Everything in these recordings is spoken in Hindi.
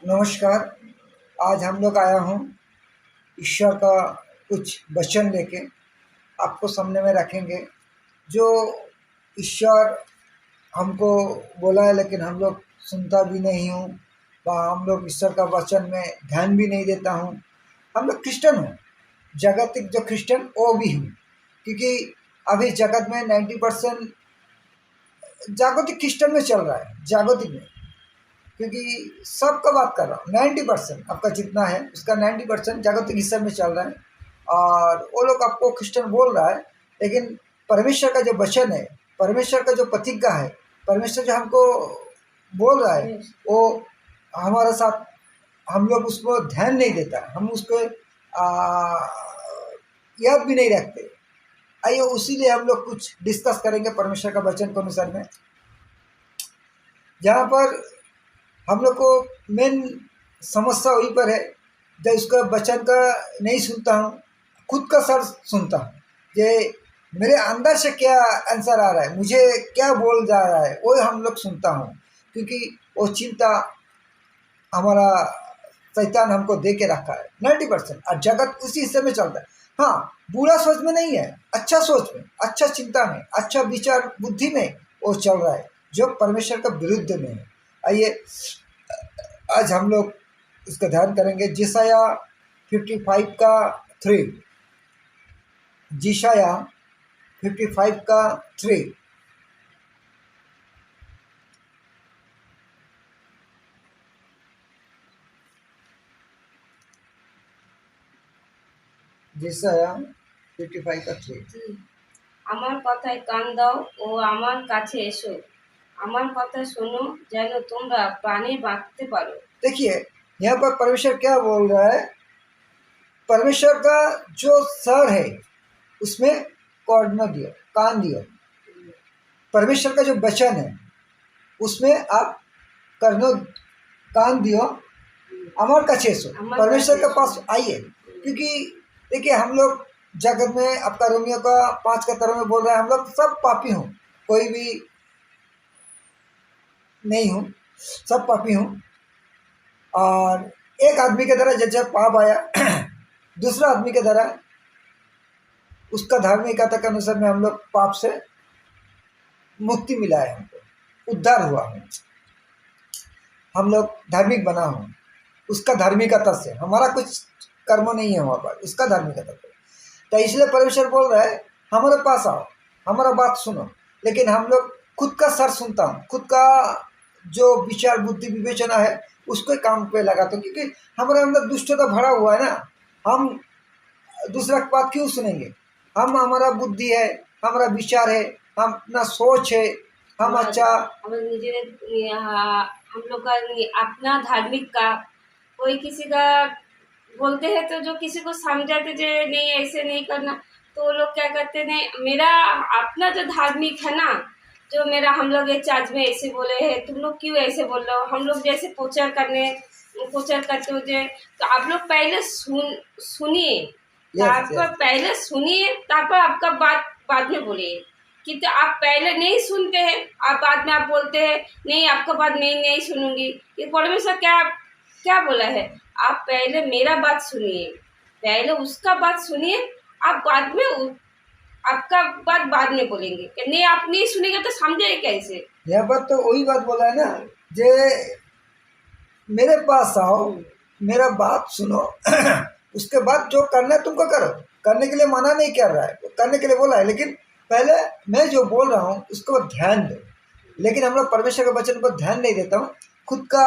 नमस्कार। आज हम लोग आया हूँ ईश्वर का कुछ वचन लेके आपको सामने में रखेंगे। जो ईश्वर हमको बोला है लेकिन हम लोग सुनता भी नहीं हूँ, व हम लोग ईश्वर का वचन में ध्यान भी नहीं देता हूँ। हम लोग क्रिश्चियन हूँ, जागतिक जो क्रिश्चियन वो भी हूँ, क्योंकि अभी जगत में 90% जागतिक क्रिश्चियन में चल रहा है। जागतिक में, क्योंकि सबका बात कर रहा हूँ, 90% आपका जितना है उसका 90% जागतिक हिस्से में चल रहा है। और वो लोग आपको क्रिश्चियन बोल रहा है, लेकिन परमेश्वर का जो वचन है, परमेश्वर का जो प्रतिज्ञा है, परमेश्वर जो हमको बोल रहा है वो हमारे साथ, हम लोग उसको ध्यान नहीं देता, हम उसको याद भी नहीं रखते। आइए उसीलिए हम लोग कुछ डिस्कस करेंगे परमेश्वर का वचन के अनुसार में, जहाँ पर हम लोग को मेन समस्या वहीं पर है। जब उसका वचन का नहीं सुनता हूँ, खुद का सर सुनता हूँ, ये मेरे अंदर से क्या आंसर आ रहा है, मुझे क्या बोल जा रहा है, वो हम लोग सुनता हूँ। क्योंकि वो चिंता हमारा शैतान हमको दे के रखा है 90%, और जगत उसी हिस्से में चलता है। हाँ, बुरा सोच में नहीं है, अच्छा सोच में, अच्छा चिंता में, अच्छा विचार बुद्धि में वो चल रहा है, जो परमेश्वर का विरुद्ध में है। आइए आज हम लोग इसका ध्यान करेंगे। जिसाया 55 का 3, जिसाया 55 का 3। जिसाया 55 का 3। আমার কথায় কান দাও ও আমার কাছে এসো, আমার কথা শোনো যেন তোমরা প্রাণে বাঁচতে পারো। देखिए यहाँ पर परमेश्वर क्या बोल रहा है। परमेश्वर का जो सर है उसमें कॉर्ड दियो, कान दियो। परमेश्वर का जो वचन है उसमें आप कर्णो कान दियो, अमर का छेसो, परमेश्वर के पास आइए। क्योंकि देखिए हम लोग जगत में, आपका रोमियो का 5 का तरह में बोल रहा है, हम लोग सब पापी हूँ, कोई भी नहीं हूँ, सब पापी हूँ। और एक आदमी के द्वारा जब पाप आया दूसरा आदमी के द्वारा उसका धार्मिकता के अनुसार में हम लोग पाप से मुक्ति मिला है, हमको उद्धार हुआ है, हम लोग धार्मिक बना हूँ उसका धार्मिकता से। हमारा कुछ कर्म नहीं है वहाँ पर, उसका धार्मिकता से। तो इसलिए परमेश्वर बोल रहा है हमारे पास आओ, हमारा बात सुनो। लेकिन हम लोग खुद का सर सुनता हूँ, खुद का जो विचार बुद्धि विवेचना है उसको काम पे लगाता हूँ, क्योंकि हमारे अंदर दुष्टता भरा हुआ है ना। हम दूसरा की बात क्यों सुनेंगे। हम, हमारा बुद्धि है, हमारा विचार है, हम अपना सोच है, हम अच्छा हम लोग का अपना धार्मिक का, कोई किसी का बोलते हैं तो जो किसी को समझाते जो नहीं ऐसे नहीं करना, तो वो लोग क्या करते हैं, मेरा अपना जो धार्मिक है ना, जो मेरा हम लोग ये चर्च में ऐसे बोले हैं, तुम लोग क्यों ऐसे बोल रहे हो, हम लोग जैसे प्रचार करते हो जो, तो आप लोग पहले सुनिए, पहले सुनिए, तापर आपका बात बाद में बोलिए। कि तो आप पहले नहीं सुनते हैं, आप बाद में आप बोलते हैं नहीं आपका बात मैं नहीं सुनूंगी। ये परमेश्वर क्या क्या बोला है, आप पहले मेरा बात सुनिए, पहले उसका बात सुनिए, आप बाद में आपका बात बाद में बोलेंगे। कि नहीं आप नहीं सुनेंगे तो समझेंगे कैसे। यहाँ पर तो वही बात बोला है ना, जे मेरे पास आओ, मेरा बात सुनो उसके बाद जो करना है तुमको करो। करने के लिए मना नहीं कर रहा है, करने के लिए बोला है, लेकिन पहले मैं जो बोल रहा हूँ उसको ध्यान दो। लेकिन हम लोग परमेश्वर के वचन पर ध्यान नहीं देता हूँ, खुद का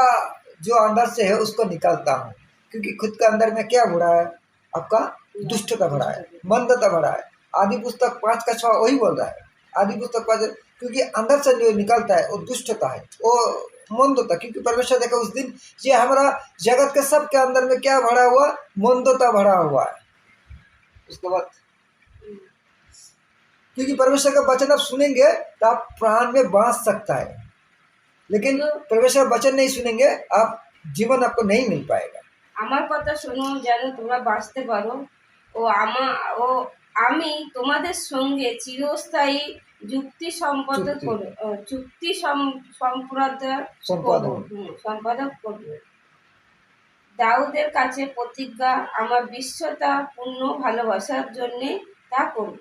जो अंदर से है उसको निकालता हूँ। क्योंकि खुद का अंदर में क्या भरा है, आपका दुष्टता भरा है, मंदता भरा है। आदि पुस्तक 5 का 6 वही बोल रहा है, आदि पुस्तक 5। क्योंकि अंदर से जो निकलता है वो दुष्टता है, वो मंदता। क्योंकि परमेश्वर देखा उस दिन ये हमारा जगत के सब के अंदर में क्या भरा हुआ, मंदता भरा हुआ है। उसके बाद क्योंकि परमेश्वर का वचन आप सुनेंगे तो आप प्राण में बांच सकता है, लेकिन परमेश्वर वचन नहीं सुनेंगे आप, जीवन आपको नहीं मिल पाएगा। আমার কথা শোনো যেন তোমরা বাঁচতে পারো, ও আমি তোমাদের সঙ্গে চিরস্থায়ী চুক্তি সম্পাদক করব। দাউদের কাছে প্রতিজ্ঞা, আমার বিশ্বতা পূর্ণ ভালোবাসার জন্যে তা করব।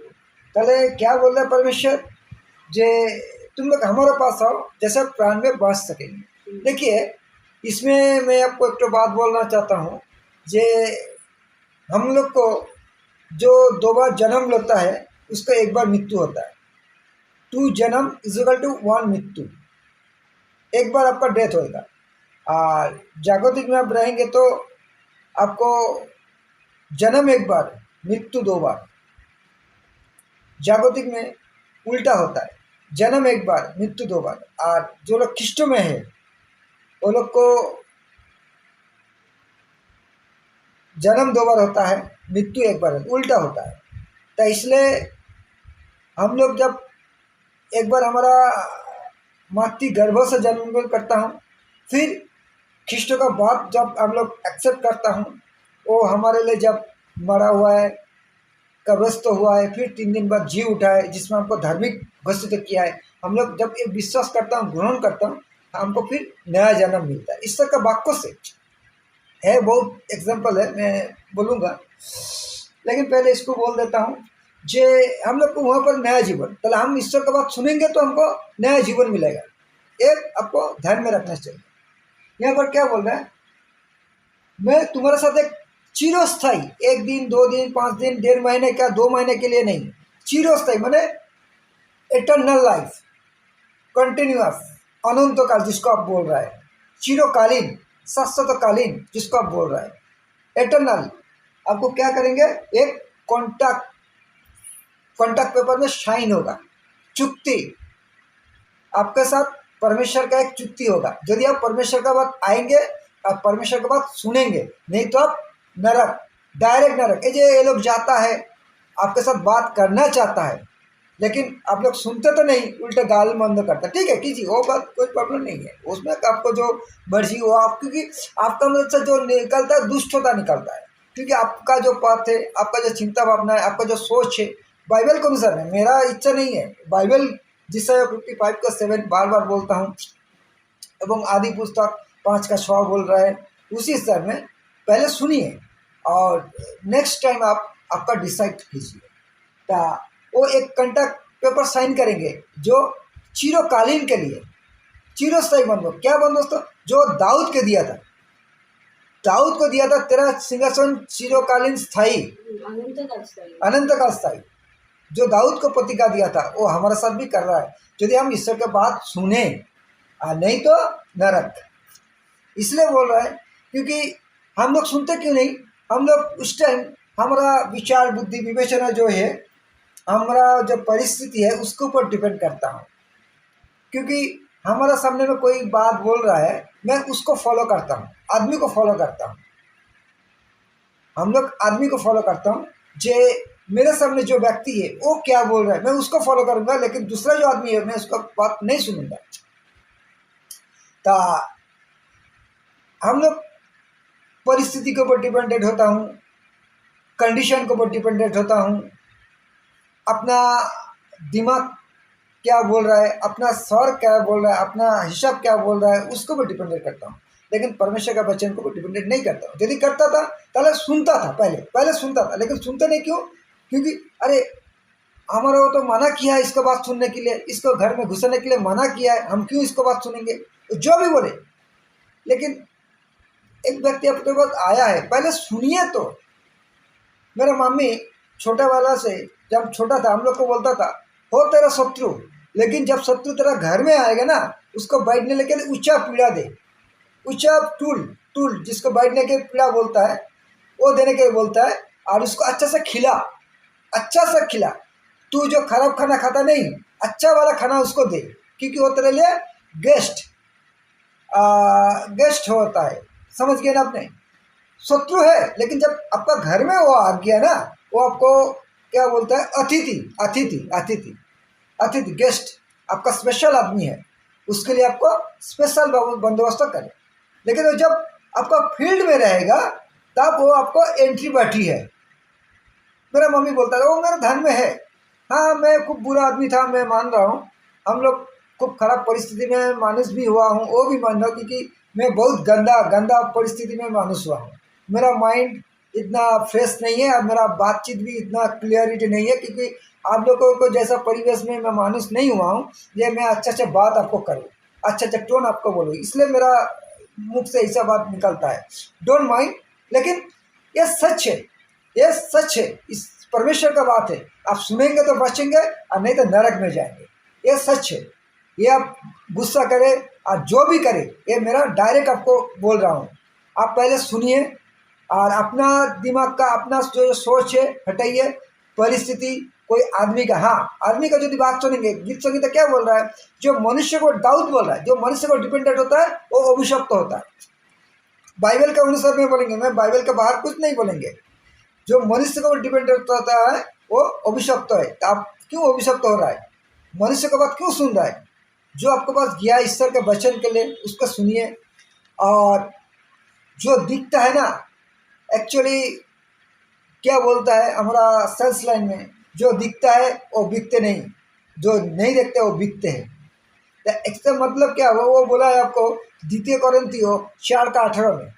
তাহলে क्या बोल रहा है परमेश्वर, जे तुम लोग हमारे पास आओ जैसे प्राण में बांच सकेंगे। देखिए, इसमें मैं आपको एक तो बात बोलना चाहता हूँ, जे हम लोग को जो दो बार जन्म लेता है उसका एक बार मृत्यु होता है। टू जन्म इज इक्वल टू वन मृत्यु। एक बार आपका डेथ होगा। और जागतिक में आप रहेंगे तो आपको जन्म एक बार, मृत्यु दो बार। जागतिक में उल्टा होता है, जन्म एक बार, मृत्यु दो बार। और जो लोग ख्रिस्ट में है वो लोग को जन्म दो बार होता है, मृत्यु एक बार, उल्टा होता है। तो इसलिए हम लोग जब एक बार हमारा मातृ गर्भ से जन्म करता हूँ, फिर ख्रिस्ट का बात जब हम लोग एक्सेप्ट करता हूँ, वो हमारे लिए जब मरा हुआ है, कब्रस्त हुआ है, फिर 3 दिन बाद जी उठा है, जिसमें हमको धार्मिक घोषित किया है। हम लोग जब ये विश्वास करता हूँ, ग्रहण करता हूँ, हमको फिर नया जन्म मिलता है। ईश्वर का वाक्य से है, बहुत एग्जाम्पल है, मैं बोलूँगा, लेकिन पहले इसको बोल देता हूँ। जे हम लोग को वहाँ पर नया जीवन, पहले हम ईश्वर का बात सुनेंगे तो हमको नया जीवन मिलेगा। एक आपको ध्यान में रखना चाहिए। यहाँ पर क्या बोल रहा है, मैं तुम्हारे साथ एक चिरस्थाई, 1 दिन 2 दिन 5 दिन 1.5 महीने क्या 2 महीने के लिए नहीं, चिरस्थाई माने एटर्नल लाइफ, कंटिन्यूअस, अनंत काल जिसको आप बोल रहा है, चिरकालीन, शाश्वतकालीन जिसको आप बोल रहा है, एटर्नल। आपको क्या करेंगे, एक कॉन्टैक्ट पेपर में साइन होगा, चुक्ति आपके साथ परमेश्वर का एक चुक्ति होगा। यदि आप परमेश्वर का बात आएंगे, आप परमेश्वर का बात सुनेंगे, नहीं तो आप नरक, डायरेक्ट नरक। ये लोग जाता है, आपके साथ बात करना चाहता है, लेकिन आप लोग सुनते तो नहीं, उल्टे गाल मंद करता। ठीक है, कीजिए, वो बात कोई प्रॉब्लम नहीं है उसमें। आपको जो मर्जी हो आप, क्योंकि आपका मतलब से जो निकलता है दुष्टता निकलता है, क्योंकि आपका जो पथ है, आपका जो चिंता भावना है, आपका जो सोच है बाइबल के अनुसार है। मेरा इच्छा नहीं है, बाइबल जिस 55 का 7 बार बार बोलता हूँ, एवं आदि पुस्तक 5 का 6 बोल रहा है, उसी हिसाब में पहले सुनिए और नेक्स्ट टाइम आप आपका डिसाइड कीजिए। तो वो एक कॉन्ट्रैक्ट पेपर साइन करेंगे जो चिरकालीन के लिए, चिरस्थायी बंदोबस्त। क्या बंदोबस्त जो दाऊद के दिया था, दाऊद को दिया था, तेरा सिंहासन चिरकालीन स्थायी, अनंत काल स्थायी। जो दाऊद को प्रतिज्ञा दिया था वो हमारे साथ भी कर रहा है, यदि हम ईश्वर के बात सुने, नहीं तो नरक। इसलिए बोल रहा है क्योंकि हम लोग सुनते क्यों नहीं, हम लोग उस टाइम हमारा विचार बुद्धि विवेचना जो है, हमारा जो परिस्थिति है उसके ऊपर डिपेंड करता हूँ। क्योंकि हमारा सामने में कोई बात बोल रहा है, मैं उसको फॉलो करता हूँ, आदमी को फॉलो करता हूँ। हम लोग आदमी को फॉलो करता हूँ, जे मेरे सामने जो व्यक्ति है वो क्या बोल रहा है मैं उसको फॉलो करूँगा, लेकिन दूसरा जो आदमी है मैं उसका बात नहीं सुनूंगा। तो हम लोग परिस्थिति के ऊपर डिपेंडेंट होता हूँ, कंडीशन के ऊपर डिपेंडेंट होता हूँ, अपना दिमाग क्या बोल रहा है, अपना स्वर क्या बोल रहा है, अपना हिसाब क्या बोल रहा है, उसको भी डिपेंडेंट करता हूँ। लेकिन परमेश्वर का वचन को भी डिपेंडेंट नहीं करता हूँ। यदि करता था पहले सुनता था, पहले सुनता था, लेकिन सुनते नहीं। क्यों? क्योंकि अरे हमारा वो तो मना किया है इसको बात सुनने के लिए, इसको घर में घुसने के लिए मना किया है, हम क्यों इसको बात सुनेंगे, जो भी बोले। लेकिन एक व्यक्ति अपने पास आया है, पहले सुनिए तो। मेरा मम्मी छोटा वाला से जब छोटा था हम लोग को बोलता था, हो तेरा शत्रु, लेकिन जब शत्रु तेरा घर में आएगा ना, उसको बैठने के लिए ऊंचा पीड़ा दे, ऊंचा टूल जिसको बैठने के पीड़ा बोलता है वो देने के लिए बोलता है, और उसको अच्छा से खिला। तू जो खराब खाना खाता नहीं, अच्छा वाला खाना उसको दे, क्योंकि वो तेरे लिए गेस्ट होता है। समझ गए ना आपने? शत्रु है, लेकिन जब आपका घर में वो आ गया ना, वो आपको क्या बोलता है, अतिथि गेस्ट, आपका स्पेशल आदमी है, उसके लिए आपको स्पेशल बंदोबस्त करें। लेकिन वो जब आपका फील्ड में रहेगा तब वो आपको एंट्री बैठी है। मेरा मम्मी बोलता था वो मेरे ध्यान में है। हाँ, मैं खूब बुरा आदमी था, मैं मान रहा हूँ। हम लोग खूब खराब परिस्थिति में मानस भी हुआ हूँ, वो भी मान रहा हूँ, क्योंकि मैं बहुत गंदा गंदा परिस्थिति में मानुस हुआ हूँ। मेरा माइंड इतना फ्रेश नहीं है और मेरा बातचीत भी इतना क्लियरिटी नहीं है, क्योंकि आप लोगों को जैसा परिवेश में मैं मानुस नहीं हुआ हूँ, ये मैं अच्छा अच्छा बात आपको करूँ, अच्छा अच्छा टोन आपको बोलूँ, इसलिए मेरा मुख से ऐसा बात निकलता है। डोंट माइंड, लेकिन ये सच है, ये सच है, इस परमेश्वर का बात है। आप सुनेंगे तो बचेंगे और नहीं तो नरक में जाएंगे, ये सच है। ये आप गुस्सा करे और जो भी करे, ये मेरा डायरेक्ट आपको बोल रहा हूँ। आप पहले सुनिए और अपना दिमाग का अपना जो सोच है हटाइए। परिस्थिति कोई आदमी का, हाँ आदमी का यदि बात सुनेंगे, गीत संगीता क्या बोल रहा है, जो मनुष्य को दाऊद बोल रहा है, जो मनुष्य को डिपेंडेंट होता है वो अभिशप्त होता है। बाइबल के अनुसार में बोलेंगे, मैं बाइबल के बाहर कुछ नहीं बोलेंगे। जो मनुष्य को डिपेंडेंट होता है वो अभिशप्त है। तो आप क्यों अभिशप्त हो रहा है, मनुष्य का बात क्यों सुन रहा है? जो आपके पास गया ईश्वर के वचन के लिए उसको सुनिए। और जो दिखता है ना, एक्चुअली क्या बोलता है हमारा सेल्स लाइन में, जो दिखता है वो बिकते नहीं, जो नहीं देखते वो बिकते हैं। तो इसका मतलब क्या हुआ, वो बोला है आपको द्वितीय कोरिन्थियों 4:18 में,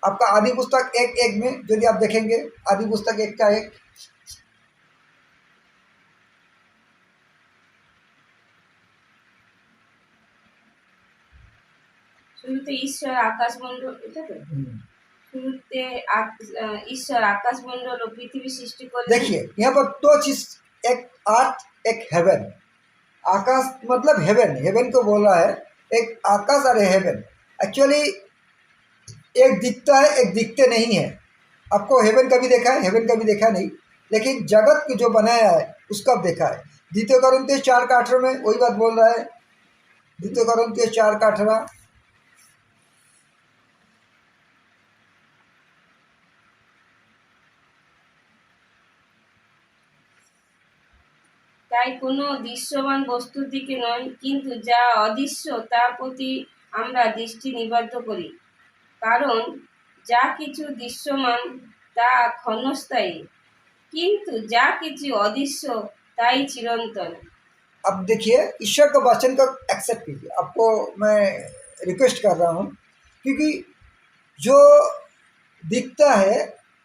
आपका आदि पुस्तक 1:1 में यदि आप देखेंगे, आदि पुस्तक 1:1। শুরুতে ঈশ্বর আকাশমণ্ডল, এটা তো শুরুতে ঈশ্বর আকাশমণ্ডল ও পৃথিবী সৃষ্টি করলেন। देखिए यहाँ पर दो चीज, एक अर्थ एक हेवन। आकाश मतलब हेवन, हेवन को बोल रहा है, एक आकाश और हेवन। एक्चुअली एक दिखता है एक दिखते नहीं है। आपको हेवन कभी देखा है? हेवन कभी देखा नहीं, लेकिन जगत को जो बनाया है उसका देखा है। द्वितीय कोरिन्थियों 4:18 में वही बात बोल रहा है। द्वितीय कोरिन्थियों 4:18। তাই কোনো দৃশ্যমান বস্তুর দিকে নয়, কিন্তু যা অদৃশ্য তার প্রতি আমরা দৃষ্টি নিবদ্ধ করি। কারণ যা কিছু দৃশ্যমান তা ক্ষণস্থায়ী, কিন্তু যা কিছু অদৃশ্য তাই চিরন্তন। अब देखिए ईश्वर का वचन को एक्सेप्ट कीजिए। आपको मैं रिक्वेस्ट कर रहा हूँ, क्योंकि जो दिखता है,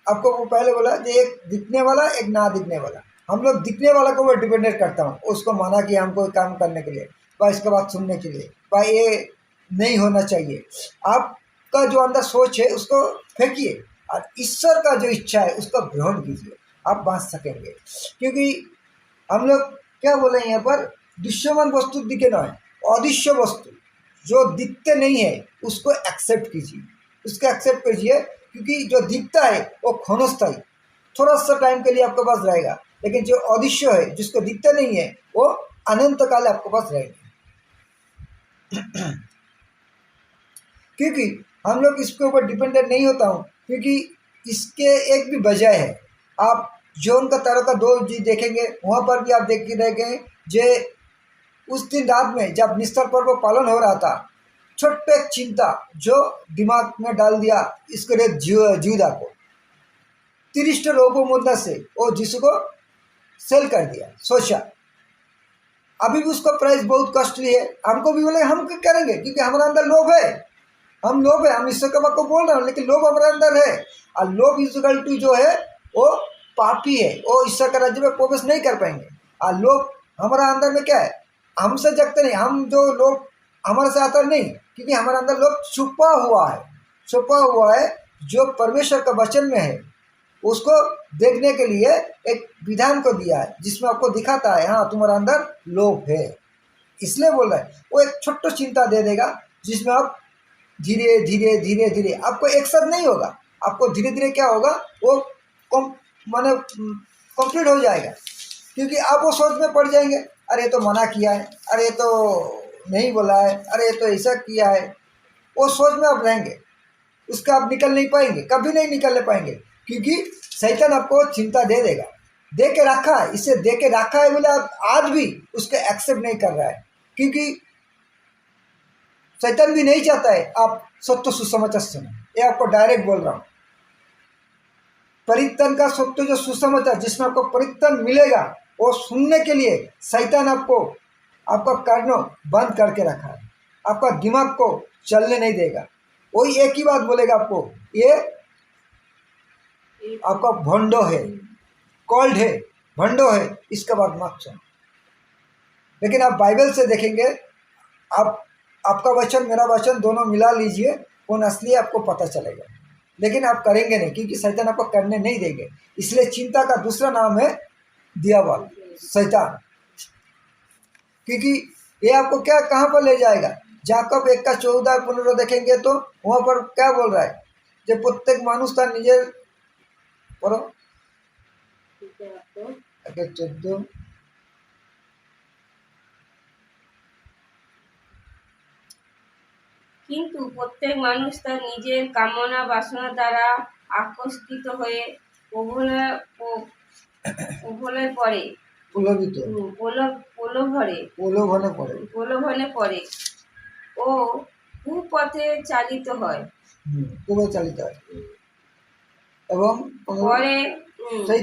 आपको वो पहले बोला कि एक दिखने वाला एक ना दिखने वाला। हम लोग दिखने वाला को वो डिपेंडेंट करता हूँ, उसको माना कि हमको काम करने के लिए व इसके बाद सुनने के लिए, व ये नहीं होना चाहिए। आपका जो अंदर सोच है उसको फेंकिए और ईश्वर का जो इच्छा है उसको ग्रहण कीजिए, आप बाँच सकेंगे। क्योंकि हम लोग क्या बोले यहाँ पर, दृश्यमान वस्तु दिखे ना है, अदृश्य वस्तु जो दिखते नहीं है उसको एक्सेप्ट कीजिए, उसको एक्सेप्ट कीजिए। क्योंकि जो दिखता है वो क्षणस्थायी, थोड़ा सा टाइम के लिए आपके पास रहेगा, लेकिन जो अदृश्य है जिसको दिखता नहीं है वो अनंत काल आपके पास रहेगा। क्योंकि हम लोग इसके ऊपर डिपेंडेंट नहीं होता हूँ, क्योंकि इसके एक भी वजह है। आप जोन का 2 चीज देखेंगे, वहाँ पर भी आप देख के देखेंगे जे उस दिन रात में जब निस्तर पर्व पालन हो रहा था, छोटे चिंता जो दिमाग में डाल दिया इसको जूदा को 30 लोगों मुद्दा से वो जिसु को सेल कर दिया। सोचा अभी भी उसका प्राइस बहुत कॉस्टली है। हमको भी बोले हम क्या करेंगे, क्योंकि हमारे अंदर लोभ है, हम लोभ है, हम ईश्वर के बात को बोल रहे हैं, लेकिन लोभ हमारे अंदर है। और लोभ इक्वल टू जो है वो पापी है, वो ईश्वर के राज्य में प्रवेश नहीं कर पाएंगे। और लोभ हमारा अंदर में क्या है, हमसे जगते नहीं, हम जो लोभ हमारे से आता नहीं, क्योंकि हमारे अंदर लोभ छुपा हुआ है जो परमेश्वर का वचन में है। उसको देखने के लिए एक विधान को दिया है जिसमें आपको दिखाता है हाँ तुम्हारा अंदर लोभ है, इसलिए बोल रहा है। वो एक छोटा चिंता दे देगा जिसमें आप धीरे धीरे धीरे धीरे, आपको एक साथ नहीं होगा, आपको धीरे धीरे क्या होगा वो माने कंप्लीट हो जाएगा। क्योंकि आप वो सोच में पड़ जाएंगे, अरे तो मना किया है, अरे तो नहीं बोला है, अरे तो ऐसा किया है, वो सोच में आप रहेंगे, उसका आप निकल नहीं पाएंगे, कभी नहीं निकलने पाएंगे। क्योंकि शैतान आपको चिंता दे देगा, दे के रखा है, इसे दे के रखा है बोले आप आज भी उसको एक्सेप्ट नहीं कर रहा है। क्योंकि शैतान भी नहीं चाहता है आप सत्य सुसमाचार सुने, ये आपको डायरेक्ट बोल रहा हूँ। परित्राण का सत्य जो सुसमाचार जिसमें आपको परित्राण मिलेगा, वो सुनने के लिए शैतान आपको आपका कानों बंद करके रखा है, आपका दिमाग को चलने नहीं देगा। वही एक ही बात बोलेगा आपको, ये आपका भंडो है, कॉल्ड है, भंडो है, इसका बात मत सुनो। लेकिन आप बाइबल से देखेंगे, आप आपका वचन मेरा वचन दोनों मिला लीजिए, कौन असली है आपको पता चलेगा। लेकिन आप करेंगे नहीं, क्योंकि शैतान आपको करने नहीं देंगे। इसलिए चिंता का दूसरा नाम है दियावाल, शैतान। क्योंकि ये आपको क्या कहाँ पर ले जाएगा? जाकब 1:14 देखेंगे तो वहाँ पर क्या बोल रहा है, जब प्रत्येक मानुष था निजे पढ़ो 14 কিন্তু প্রত্যেক মানুষ তার নিজের কামনা বাসনা দ্বারা আকর্ষিত হয়ে প্রবলের পরে প্রলোভিত প্রলোভনে পড়ে ও কুপথে চালিত হয় এবং পরে সেই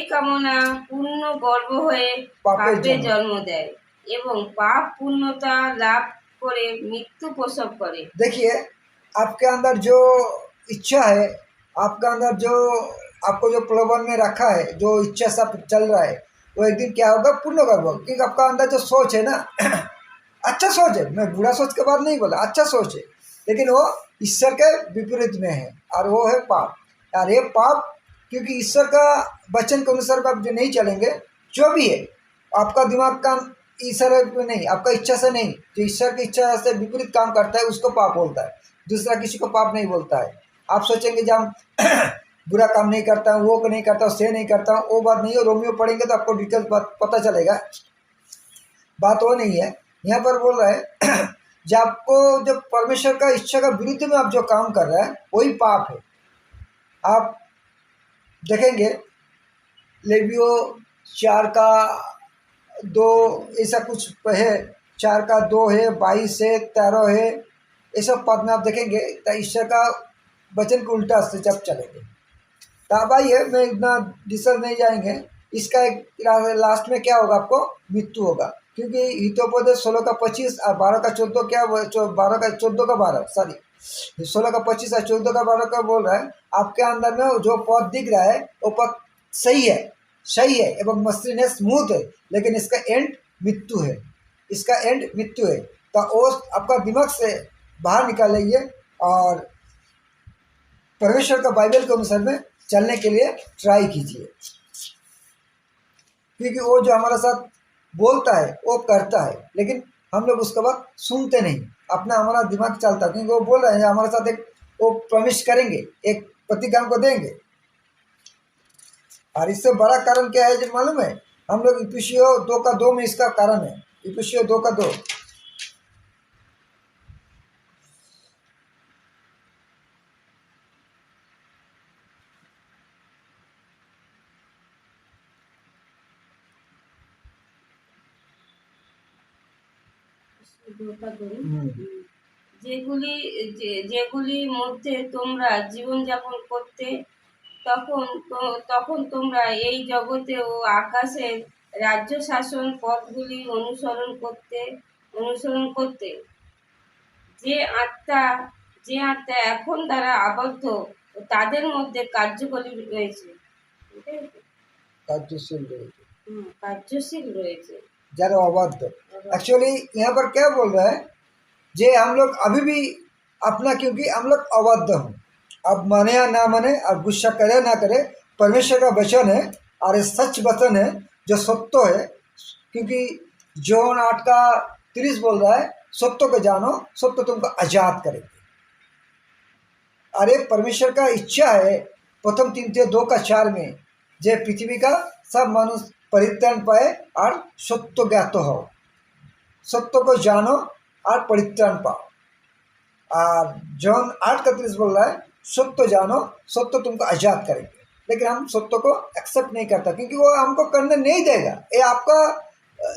কামনা পূর্ণ গর্ব হয়ে পাপের জন্ম দেয় এবং পাপ পূর্ণতা লাভ করে मृत्यु प्रसव करे। देखिए, आपके अंदर जो इच्छा है, आपका अंदर जो आपको जो प्रलोभन में रखा है, जो इच्छा सब चल रहा है, वो एक दिन क्या होगा? पूर्ण होगा। क्योंकि आपका अंदर जो सोच है ना अच्छा सोच है, मैं बुरा सोच के बाद नहीं बोला, अच्छा सोच है, लेकिन वो ईश्वर के विपरीत में है, और वो है पाप। और ये पाप, क्योंकि ईश्वर का वचन के अनुसार आप जो नहीं चलेंगे, जो भी है आपका दिमाग का ईश्वर में नहीं, आपका इच्छा से नहीं, जो ईश्वर की इच्छा से विपरीत काम करता है उसको पाप बोलता है। दूसरा किसी को पाप नहीं बोलता है। आप सोचेंगे जब हम बुरा काम नहीं करता हूँ, वो नहीं करता हूँ, से नहीं करता हूँ, वो बात नहीं है। रोमियो पढ़ेंगे तो आपको डिटेल्स पता चलेगा। बात वो नहीं है। यहाँ पर बोल रहा है जब आपको जब परमेश्वर का इच्छा का विरुद्ध में आप जो काम कर रहे हैं वही पाप है। आप देखेंगे लेवियो 4:2 ऐसा कुछ है, 4:2 है, 22 है, 13 है, ये सब पद में आप देखेंगे तो ईश्वर का वचन के उल्टा से जब चलेंगे तो भाई है, मैं इतना डिटेल नहीं जाएंगे। इसका एक लास्ट में क्या होगा? आपको मृत्यु होगा। क्योंकि हितोपदेश 16:25 और 12:14 क्या 12:12 सॉरी 16:25 और 14:12 का बोल रहा है, आपके अंदर में जो पद दिख रहा है वो पद सही है एवं मसलिन है, स्मूथ है, लेकिन इसका एंड मृत्यु है। इसका एंड मृत्यु है। तो वो आपका दिमाग से बाहर निकालिए और परमेश्वर का बाइबल के अनुसार में चलने के लिए ट्राई कीजिए। क्योंकि वो जो हमारे साथ बोलता है वो करता है, लेकिन हम लोग उसके बाद सुनते नहीं, अपना हमारा दिमाग चलता है। क्योंकि वो बोल रहे हैं हमारे साथ एक वो प्रॉमिस करेंगे, एक प्रतिज्ञा को देंगे। और इससे बड़ा कारण क्या है जो मालूम है? हम लोग इफिसियों 2:2 में इसका कारण है। इफिसियों 2:2 যেগুলির মধ্যে তোমরা জীবনযাপন করতে তখন তোমরা এই জগতে ও আকাশের রাজ্য শাসন পথগুলি অনুসরণ করতে যে আত্মা এখন দ্বারা আবদ্ধ তাদের মধ্যে কার্যশীল রয়েছে जरा अवध। एक्चुअली यहाँ पर क्या बोल रहा है? जे हम लोग अभी भी अपना, क्योंकि हम लोग अवध हूँ, अब माने या ना माने, अब गुस्सा करे ना करे, परमेश्वर का वचन है और ये सच वचन है जो सत्य है। क्योंकि जॉन 8:30 बोल रहा है, सत्य को जानो, सत्य तुमको आजाद करेगी। अरे परमेश्वर का इच्छा है प्रथम तीमुथियुस 2:4 में, जे पृथ्वी का सब मनुष्य परित्राण पाए और सत्य ज्ञात हो, सत्य को जानो और परित्राण पाओ। और जॉन 8:30 बोल रहा है, सत्य जानो, सत्य तुमको आजाद करेंगे। लेकिन हम सत्य को एक्सेप्ट नहीं करता, क्योंकि वो हमको करने नहीं देगा। ये आपका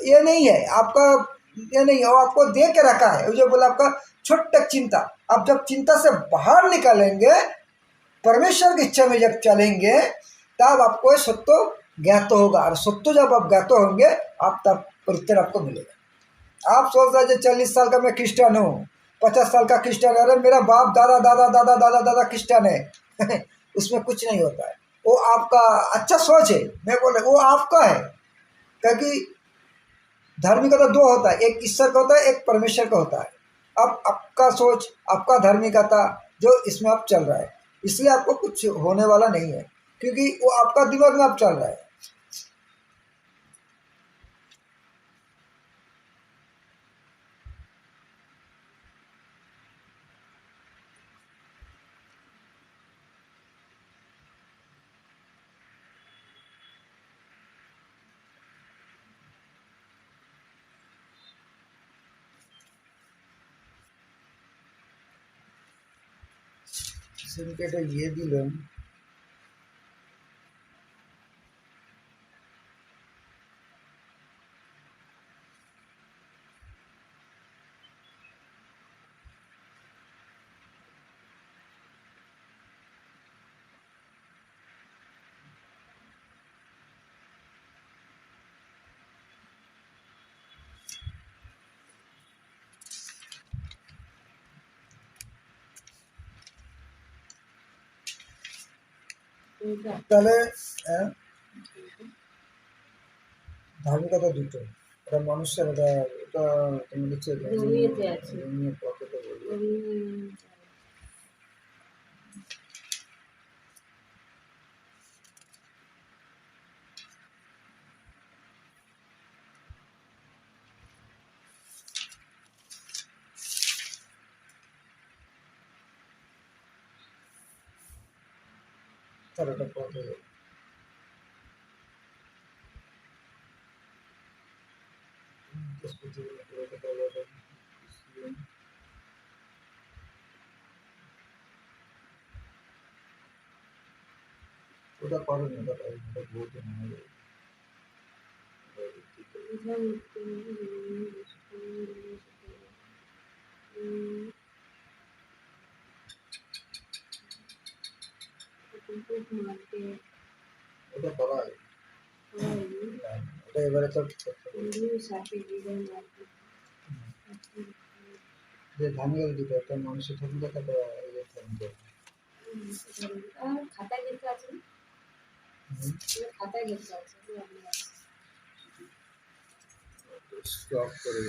ये नहीं है, आपका ये नहीं है, वो आपको दे के रखा है। जो बोला आपका छोटा चिंता, अब जब चिंता से बाहर निकलेंगे, परमेश्वर की इच्छा में जब चलेंगे, तब आपको सत्य ज्ञात होगा। और सत्य जब आप ज्ञात होंगे, आप तब परित्राण आपको मिलेगा। आप सोच रहे 40 साल का मैं क्रिश्चियन हूँ, 50 साल का क्रिश्चियन, अरे मेरा बाप दादा दादा दादा दादा दादा क्रिश्चियन है उसमें कुछ नहीं होता है। वो आपका अच्छा सोच है, मैं बोल रहा वो आपका है, क्योंकि धार्मिकता दो होता है, एक ईश्वर का होता है, एक परमेश्वर का होता है। अब आपका सोच, आपका धार्मिकता जो इसमें आप चल रहा है, इसलिए आपको कुछ होने वाला नहीं है, क्योंकि वो आपका दिमाग में आप चल रहा है। সিনকেটে দিয়ে দিলেন, তাহলে ধার্মিকতা দুটো, এটা মানুষের, এটা তুমি হচ্ছে জমিয়েতে আছে। কথাটা বলবো। তার একটা কথা বলবো। ওটা করেন, ওটা বহুত ওটা করা হয়, ওটা এবারে তো যে ধার্মিকতা দুটো, একটা মানুষের ধার্মিকতা, একটা খাতায় লেখা আছে, খাতায় লেখা আছে। স্টপ করে